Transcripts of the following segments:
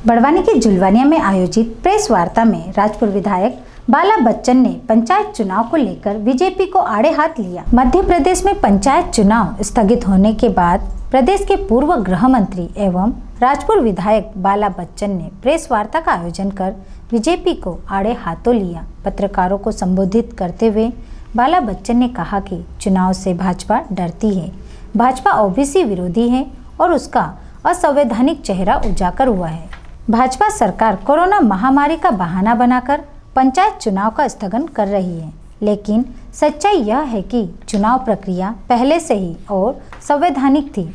बड़वानी के जुलवानिया में आयोजित प्रेस वार्ता में राजपुर विधायक बाला बच्चन ने पंचायत चुनाव को लेकर बीजेपी को आड़े हाथ लिया। मध्य प्रदेश में पंचायत चुनाव स्थगित होने के बाद प्रदेश के पूर्व गृह मंत्री एवं राजपुर विधायक बाला बच्चन ने प्रेस वार्ता का आयोजन कर बीजेपी को आड़े हाथों लिया। पत्रकारों को संबोधित करते हुए बाला बच्चन ने कहा कि चुनाव से भाजपा डरती है, भाजपा ओबीसी विरोधी है और उसका असंवैधानिक चेहरा उजागर हुआ है। भाजपा सरकार कोरोना महामारी का बहाना बनाकर पंचायत चुनाव का स्थगन कर रही है, लेकिन सच्चाई यह है कि चुनाव प्रक्रिया पहले से ही और संवैधानिक थी।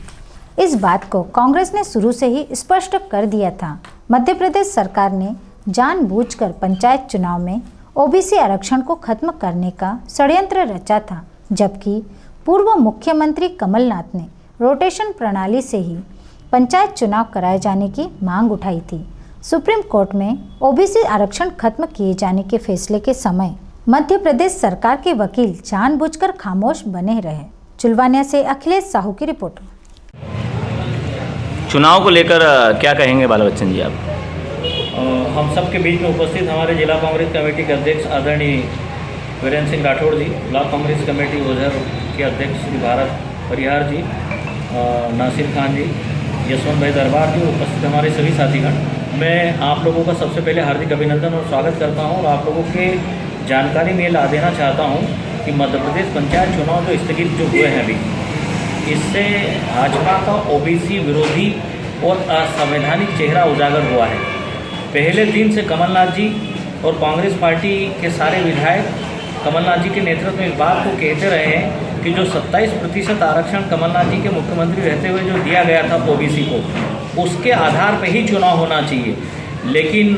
इस बात को कांग्रेस ने शुरू से ही स्पष्ट कर दिया था। मध्य प्रदेश सरकार ने जानबूझकर पंचायत चुनाव में ओबीसी आरक्षण को खत्म करने का षड्यंत्र रचा था, जबकि पूर्व मुख्यमंत्री कमलनाथ ने रोटेशन प्रणाली से ही पंचायत चुनाव कराए जाने की मांग उठाई थी। सुप्रीम कोर्ट में ओबीसी आरक्षण खत्म किए जाने के फैसले के समय मध्य प्रदेश सरकार के वकील जानबूझकर खामोश बने रहे। जुलवानिया से अखिलेश साहू की रिपोर्ट। चुनाव को लेकर क्या कहेंगे बाला बच्चन जी आप? हम सबके बीच में उपस्थित हमारे जिला कांग्रेस कमेटी के अध्यक्ष आदरणीय वीरेंद्र सिंह राठौड़ जी, ब्लॉक कांग्रेस कमेटी ओझर के अध्यक्ष श्री भारत परिहार जी, नासिर खान जी, यशवंत भाई दरबार जी, उपस्थित हमारे सभी साथीगण, मैं आप लोगों का सबसे पहले हार्दिक अभिनंदन और स्वागत करता हूं और आप लोगों के जानकारी में ला देना चाहता हूं कि मध्य प्रदेश पंचायत चुनाव जो स्थगित जो हुए हैं अभी, इससे भाजपा का ओबीसी विरोधी और असंवैधानिक चेहरा उजागर हुआ है। पहले दिन से कमलनाथ जी और कांग्रेस पार्टी के सारे विधायक कमलनाथ जी के नेतृत्व में इस बात को कहते रहे हैं कि जो 27% आरक्षण कमलनाथ जी के मुख्यमंत्री रहते हुए जो दिया गया था ओबीसी को, उसके आधार पर ही चुनाव होना चाहिए। लेकिन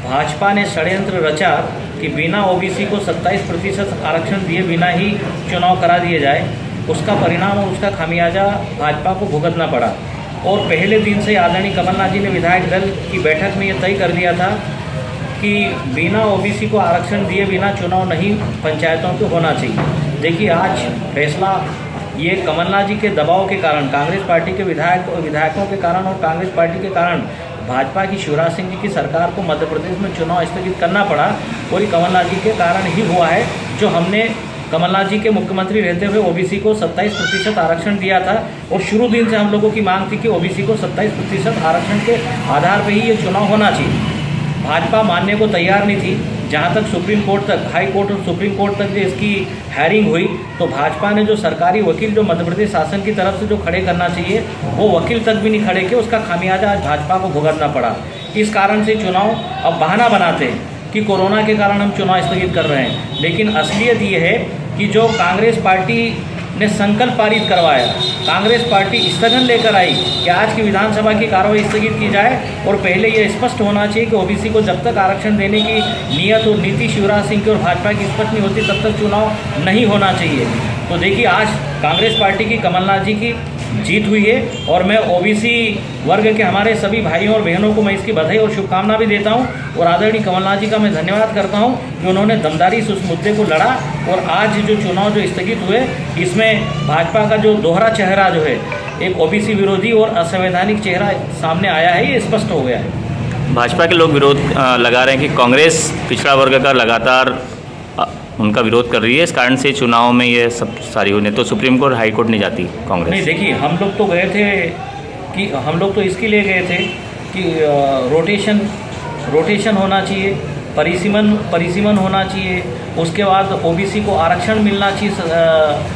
भाजपा ने षड्यंत्र रचा कि बिना ओबीसी को 27% आरक्षण दिए बिना ही चुनाव करा दिए जाए। उसका परिणाम और उसका खामियाजा भाजपा को भुगतना पड़ा। और पहले दिन से आदरणीय कमलनाथ जी ने विधायक दल की बैठक में ये तय कर दिया था कि बिना ओबीसी को आरक्षण दिए बिना चुनाव नहीं पंचायतों को होना चाहिए। देखिए, आज फैसला ये कमलनाथ जी के दबाव के कारण, कांग्रेस पार्टी के विधायकों के कारण और कांग्रेस पार्टी के कारण भाजपा की शिवराज सिंह जी की सरकार को मध्य प्रदेश में चुनाव स्थगित करना पड़ा और ये कमलनाथ जी के कारण ही हुआ है। जो हमने कमलनाथ जी के मुख्यमंत्री रहते हुए ओबीसी को 27% आरक्षण दिया था और शुरू दिन से हम लोगों की मांग थी कि ओबीसी को 27% आरक्षण के आधार पर ही ये चुनाव होना चाहिए। भाजपा मानने को तैयार नहीं थी। जहाँ तक सुप्रीम कोर्ट तक, हाई कोर्ट और सुप्रीम कोर्ट तक जो इसकी हैरिंग हुई, तो भाजपा ने जो सरकारी वकील जो मध्य प्रदेश शासन की तरफ से जो खड़े करना चाहिए, वो वकील तक भी नहीं खड़े किए। उसका खामियाजा आज भाजपा को भुगतना पड़ा। इस कारण से चुनाव अब बहाना बनाते हैं कि कोरोना के कारण हम चुनाव स्थगित कर रहे हैं, लेकिन असलियत ये है कि जो कांग्रेस पार्टी ने संकल्प पारित करवाया, कांग्रेस पार्टी स्थगन लेकर आई कि आज की विधानसभा की कार्रवाई स्थगित की जाए और पहले ये स्पष्ट होना चाहिए कि ओबीसी को जब तक आरक्षण देने की नियत और नीति शिवराज सिंह की और भाजपा की स्पष्ट नहीं होती तब तक चुनाव नहीं होना चाहिए। तो देखिए, आज कांग्रेस पार्टी की कमलनाथ जी की जीत हुई है और मैं ओबीसी वर्ग के हमारे सभी भाइयों और बहनों को मैं इसकी बधाई और शुभकामना भी देता हूं और आदरणीय कमलनाथ जी का मैं धन्यवाद करता हूं कि उन्होंने दमदारी से उस मुद्दे को लड़ा और आज जो चुनाव जो स्थगित हुए, इसमें भाजपा का जो दोहरा चेहरा जो है, एक ओबीसी विरोधी और असंवैधानिक चेहरा सामने आया है, ये स्पष्ट हो गया है। भाजपा के लोग विरोध लगा रहे हैं कि कांग्रेस पिछड़ा वर्ग का लगातार उनका विरोध कर रही है, इस कारण से चुनाव में ये सब सारी होने, तो सुप्रीम कोर्ट हाई कोर्ट नहीं जाती कांग्रेस। नहीं, देखिए, हम लोग तो गए थे कि हम लोग तो इसके लिए गए थे कि रोटेशन होना चाहिए, परिसीमन होना चाहिए, उसके बाद ओबीसी को आरक्षण मिलना चाहिए